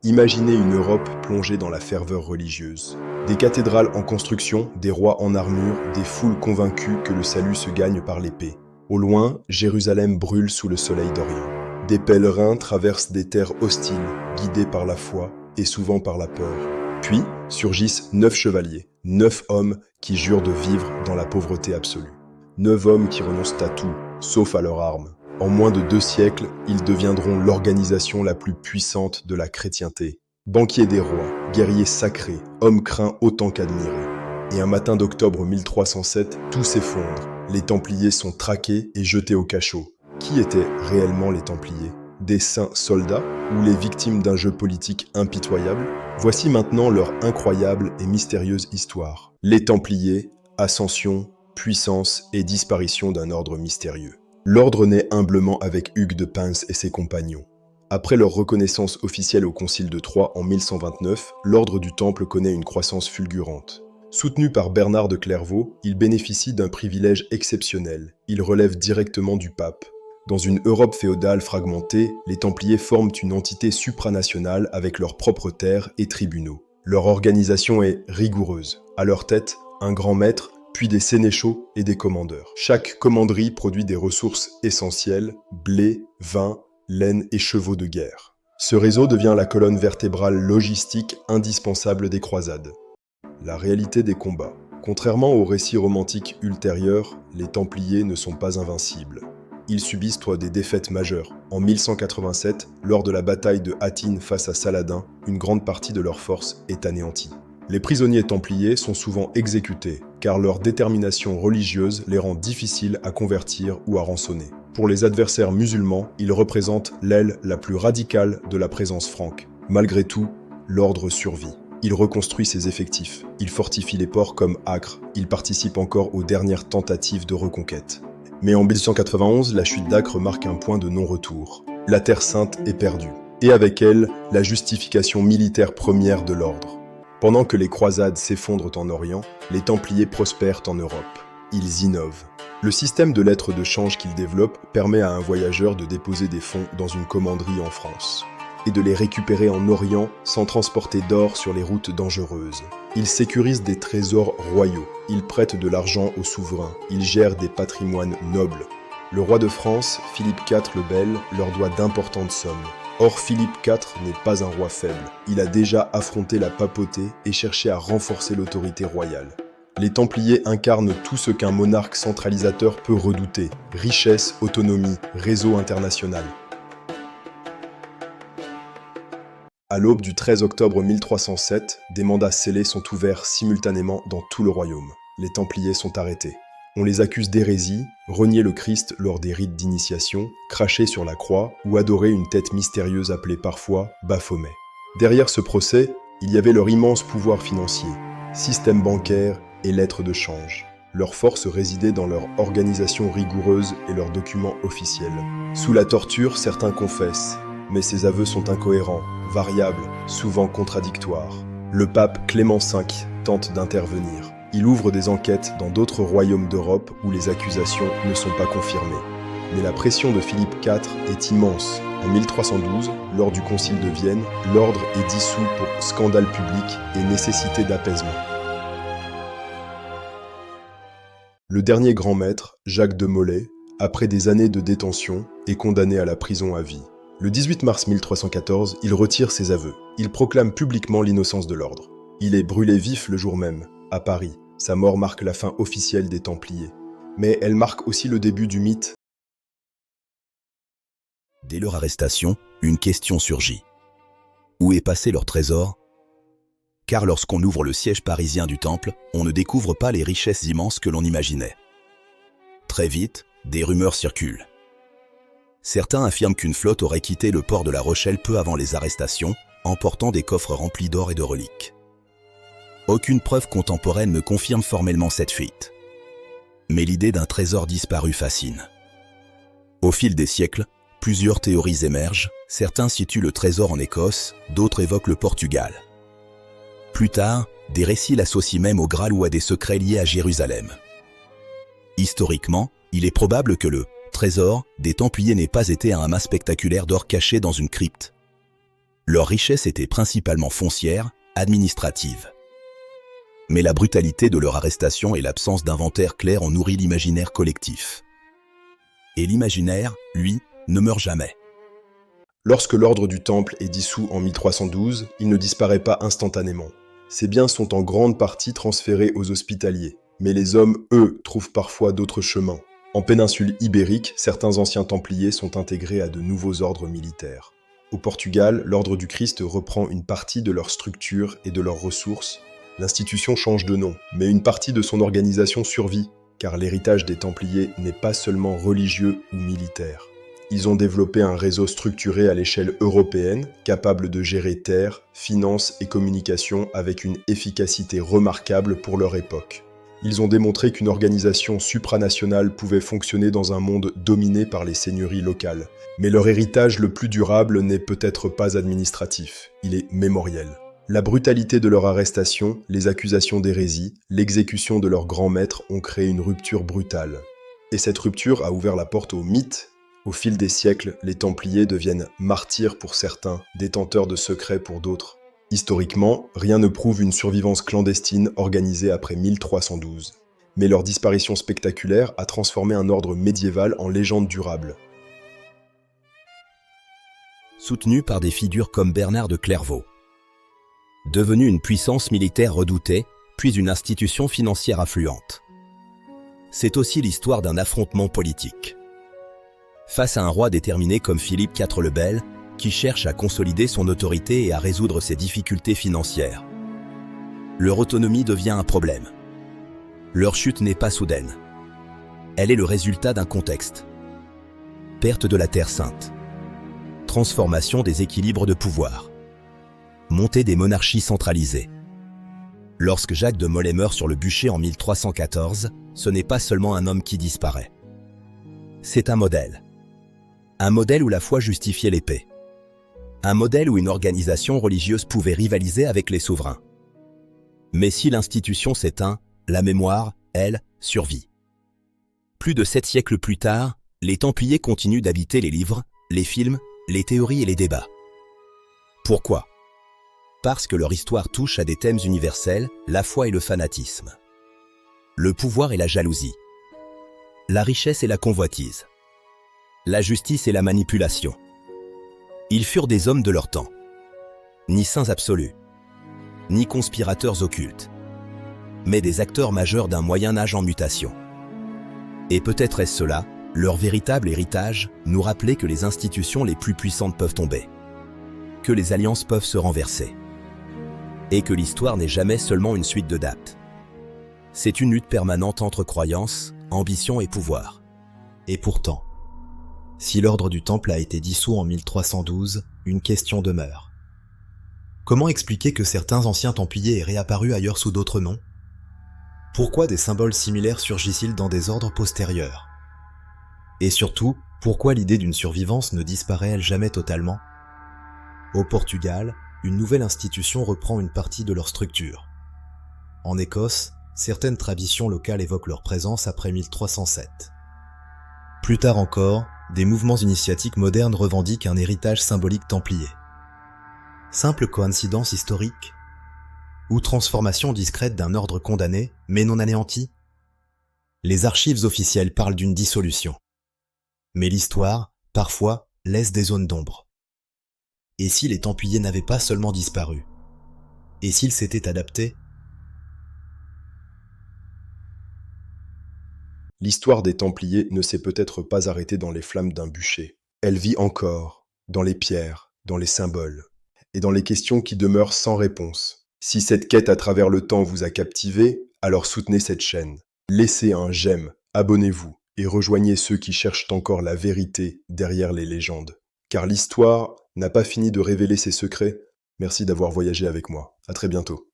Imaginez une Europe plongée dans la ferveur religieuse. Des cathédrales en construction, des rois en armure, des foules convaincues que le salut se gagne par l'épée. Au loin, Jérusalem brûle sous le soleil d'Orient. Des pèlerins traversent des terres hostiles, guidés par la foi et souvent par la peur. Puis surgissent 9 chevaliers, 9 hommes qui jurent de vivre dans la pauvreté absolue. 9 hommes qui renoncent à tout, sauf à leurs armes. En moins de 2 siècles, ils deviendront l'organisation la plus puissante de la chrétienté. Banquiers des rois, guerriers sacrés, hommes craints autant qu'admirés. Et un matin d'octobre 1307, tout s'effondre. Les Templiers sont traqués et jetés au cachot. Qui étaient réellement les Templiers ? Des saints soldats ou les victimes d'un jeu politique impitoyable ? Voici maintenant leur incroyable et mystérieuse histoire. Les Templiers, ascension, puissance et disparition d'un ordre mystérieux. L'ordre naît humblement avec Hugues de Pins et ses compagnons. Après leur reconnaissance officielle au Concile de Troyes en 1129, l'ordre du Temple connaît une croissance fulgurante. Soutenu par Bernard de Clairvaux, il bénéficie d'un privilège exceptionnel. Il relève directement du pape. Dans une Europe féodale fragmentée, les Templiers forment une entité supranationale avec leurs propres terres et tribunaux. Leur organisation est rigoureuse. À leur tête, un grand maître, puis des sénéchaux et des commandeurs. Chaque commanderie produit des ressources essentielles, blé, vin, laine et chevaux de guerre. Ce réseau devient la colonne vertébrale logistique indispensable des croisades. La réalité des combats. Contrairement aux récits romantiques ultérieurs, les Templiers ne sont pas invincibles. Ils subissent des défaites majeures. En 1187, lors de la bataille de Hattin face à Saladin, une grande partie de leur force est anéantie. Les prisonniers templiers sont souvent exécutés, car leur détermination religieuse les rend difficiles à convertir ou à rançonner. Pour les adversaires musulmans, ils représentent l'aile la plus radicale de la présence franque. Malgré tout, l'ordre survit. Il reconstruit ses effectifs, il fortifie les ports comme Acre, il participe encore aux dernières tentatives de reconquête. Mais en 1891, la chute d'Acre marque un point de non-retour. La Terre Sainte est perdue, et avec elle, la justification militaire première de l'ordre. Pendant que les croisades s'effondrent en Orient, les Templiers prospèrent en Europe. Ils innovent. Le système de lettres de change qu'ils développent permet à un voyageur de déposer des fonds dans une commanderie en France et de les récupérer en Orient sans transporter d'or sur les routes dangereuses. Ils sécurisent des trésors royaux, ils prêtent de l'argent aux souverains, ils gèrent des patrimoines nobles. Le roi de France, Philippe IV le Bel, leur doit d'importantes sommes. Or, Philippe IV n'est pas un roi faible. Il a déjà affronté la papauté et cherché à renforcer l'autorité royale. Les Templiers incarnent tout ce qu'un monarque centralisateur peut redouter. Richesse, autonomie, réseau international. À l'aube du 13 octobre 1307, des mandats scellés sont ouverts simultanément dans tout le royaume. Les Templiers sont arrêtés. On les accuse d'hérésie, renier le Christ lors des rites d'initiation, cracher sur la croix ou adorer une tête mystérieuse appelée parfois Baphomet. Derrière ce procès, il y avait leur immense pouvoir financier, système bancaire et lettres de change. Leur force résidait dans leur organisation rigoureuse et leurs documents officiels. Sous la torture, certains confessent, mais ces aveux sont incohérents, variables, souvent contradictoires. Le pape Clément V tente d'intervenir. Il ouvre des enquêtes dans d'autres royaumes d'Europe où les accusations ne sont pas confirmées. Mais la pression de Philippe IV est immense. En 1312, lors du Concile de Vienne, l'ordre est dissous pour scandale public et nécessité d'apaisement. Le dernier grand maître, Jacques de Molay, après des années de détention, est condamné à la prison à vie. Le 18 mars 1314, il retire ses aveux. Il proclame publiquement l'innocence de l'ordre. Il est brûlé vif le jour même, à Paris. Sa mort marque la fin officielle des Templiers. Mais elle marque aussi le début du mythe. Dès leur arrestation, une question surgit. Où est passé leur trésor ? Car lorsqu'on ouvre le siège parisien du Temple, on ne découvre pas les richesses immenses que l'on imaginait. Très vite, des rumeurs circulent. Certains affirment qu'une flotte aurait quitté le port de La Rochelle peu avant les arrestations, emportant des coffres remplis d'or et de reliques. Aucune preuve contemporaine ne confirme formellement cette fuite. Mais l'idée d'un trésor disparu fascine. Au fil des siècles, plusieurs théories émergent, certains situent le trésor en Écosse, d'autres évoquent le Portugal. Plus tard, des récits l'associent même au Graal ou à des secrets liés à Jérusalem. Historiquement, il est probable que le trésor des Templiers n'ait pas été un amas spectaculaire d'or caché dans une crypte. Leur richesse était principalement foncière, administrative. Mais la brutalité de leur arrestation et l'absence d'inventaire clair ont nourri l'imaginaire collectif. Et l'imaginaire, lui, ne meurt jamais. Lorsque l'ordre du Temple est dissous en 1312, il ne disparaît pas instantanément. Ses biens sont en grande partie transférés aux hospitaliers. Mais les hommes, eux, trouvent parfois d'autres chemins. En péninsule ibérique, certains anciens Templiers sont intégrés à de nouveaux ordres militaires. Au Portugal, l'Ordre du Christ reprend une partie de leur structure et de leurs ressources. L'institution change de nom, mais une partie de son organisation survit, car l'héritage des Templiers n'est pas seulement religieux ou militaire. Ils ont développé un réseau structuré à l'échelle européenne, capable de gérer terre, finances et communication avec une efficacité remarquable pour leur époque. Ils ont démontré qu'une organisation supranationale pouvait fonctionner dans un monde dominé par les seigneuries locales. Mais leur héritage le plus durable n'est peut-être pas administratif, il est mémoriel. La brutalité de leur arrestation, les accusations d'hérésie, l'exécution de leurs grands maîtres ont créé une rupture brutale. Et cette rupture a ouvert la porte au mythe. Au fil des siècles, les Templiers deviennent martyrs pour certains, détenteurs de secrets pour d'autres. Historiquement, rien ne prouve une survivance clandestine organisée après 1312. Mais leur disparition spectaculaire a transformé un ordre médiéval en légende durable. Soutenu par des figures comme Bernard de Clairvaux. Devenu une puissance militaire redoutée, puis une institution financière affluente. C'est aussi l'histoire d'un affrontement politique. Face à un roi déterminé comme Philippe IV le Bel, qui cherche à consolider son autorité et à résoudre ses difficultés financières. Leur autonomie devient un problème. Leur chute n'est pas soudaine. Elle est le résultat d'un contexte. Perte de la Terre Sainte. Transformation des équilibres de pouvoir. Montée des monarchies centralisées. Lorsque Jacques de Molay meurt sur le bûcher en 1314, ce n'est pas seulement un homme qui disparaît. C'est un modèle. Un modèle où la foi justifiait l'épée. Un modèle où une organisation religieuse pouvait rivaliser avec les souverains. Mais si l'institution s'éteint, la mémoire, elle, survit. Plus de 7 siècles plus tard, les Templiers continuent d'habiter les livres, les films, les théories et les débats. Pourquoi ? Parce que leur histoire touche à des thèmes universels, la foi et le fanatisme. Le pouvoir et la jalousie. La richesse et la convoitise. La justice et la manipulation. Ils furent des hommes de leur temps. Ni saints absolus, ni conspirateurs occultes, mais des acteurs majeurs d'un Moyen-Âge en mutation. Et peut-être est-ce cela, leur véritable héritage, nous rappeler que les institutions les plus puissantes peuvent tomber, que les alliances peuvent se renverser, et que l'histoire n'est jamais seulement une suite de dates. C'est une lutte permanente entre croyance, ambition et pouvoir. Et pourtant, si l'ordre du Temple a été dissous en 1312, une question demeure. Comment expliquer que certains anciens Templiers aient réapparu ailleurs sous d'autres noms ? Pourquoi des symboles similaires surgissent-ils dans des ordres postérieurs ? Et surtout, pourquoi l'idée d'une survivance ne disparaît-elle jamais totalement ? Au Portugal, une nouvelle institution reprend une partie de leur structure. En Écosse, certaines traditions locales évoquent leur présence après 1307. Plus tard encore, des mouvements initiatiques modernes revendiquent un héritage symbolique templier. Simple coïncidence historique ? Ou transformation discrète d'un ordre condamné, mais non anéanti ? Les archives officielles parlent d'une dissolution. Mais l'histoire, parfois, laisse des zones d'ombre. Et si les Templiers n'avaient pas seulement disparu ? Et s'ils s'étaient adaptés ? L'histoire des Templiers ne s'est peut-être pas arrêtée dans les flammes d'un bûcher. Elle vit encore, dans les pierres, dans les symboles, et dans les questions qui demeurent sans réponse. Si cette quête à travers le temps vous a captivé, alors soutenez cette chaîne. Laissez un j'aime, abonnez-vous, et rejoignez ceux qui cherchent encore la vérité derrière les légendes. Car l'histoire n'a pas fini de révéler ses secrets. Merci d'avoir voyagé avec moi. À très bientôt.